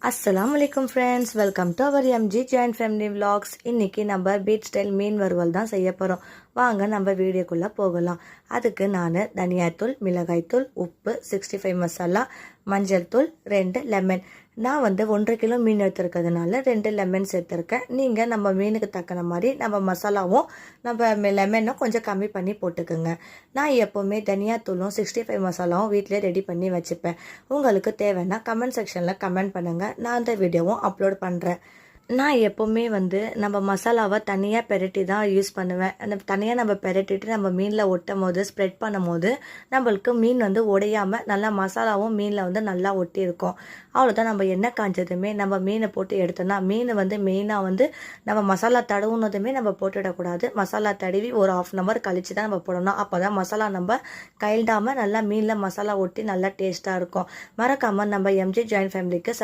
அஸ்ஸலாமுஅலைக்கும் friends, welcome to our MG joint family vlogs. இன்றைக்கி நம்ம beach style மீன் வறுவல் தான் செய்ய போகிறோம். வாங்க நம்ம வீடியோக்குள்ளே போகலாம். அதுக்கு நான் தனியாத்தூள், மிளகாய்த்தூள், உப்பு, 65 மசாலா, மஞ்சள் தூள், 2 லெமன். நான் 1.5 கிலோ மீன் எடுத்துருக்கிறதுனால 2 லெமன் சேர்த்துருக்கேன். நீங்கள் நம்ம மீனுக்கு தக்கன மாதிரி நம்ம மசாலாவும் நம்ம லெமனும் கொஞ்சம் கம்மி பண்ணி போட்டுக்கோங்க. நான் எப்போவுமே தனியாத்தூளும் 65 மசாலாவும் வீட்டிலே ரெடி பண்ணி வச்சுப்பேன். உங்களுக்கு தேவைன்னா கமெண்ட் செக்ஷனில் கமெண்ட் பண்ணுங்கள். நான் அந்த வீடியோவும் அப்லோட் பண்ணுறேன். நான் எப்போவுமே நம்ம மசாலாவை தனியாக பெரட்டி தான் யூஸ் பண்ணுவேன். அந்த தனியாக நம்ம பெரட்டிட்டு நம்ம மீனில் ஒட்டும் போது ஸ்ப்ரெட் பண்ணும் போது நம்மளுக்கு மீன் உடையாமல் நல்லா மசாலாவும் மீனில் நல்லா ஒட்டி இருக்கும். அவ்வளோதான். நம்ம எண்ணெய் காஞ்சதுமே நம்ம மீனை போட்டு எடுத்தோம்னா மீன் மெயினாக நம்ம மசாலா தடவுனதுமே நம்ம போட்டுவிடக்கூடாது. மசாலா தடவி ஒரு 1/2 hour கழித்து தான் நம்ம போடணும். அப்போ தான் மசாலா நம்ம கைல்டாமல் நல்லா மீனில் மசாலா ஒட்டி நல்லா டேஸ்ட்டாக இருக்கும். மறக்காமல் நம்ம எம்ஜி ஜாயின்ட் ஃபேமிலிக்கு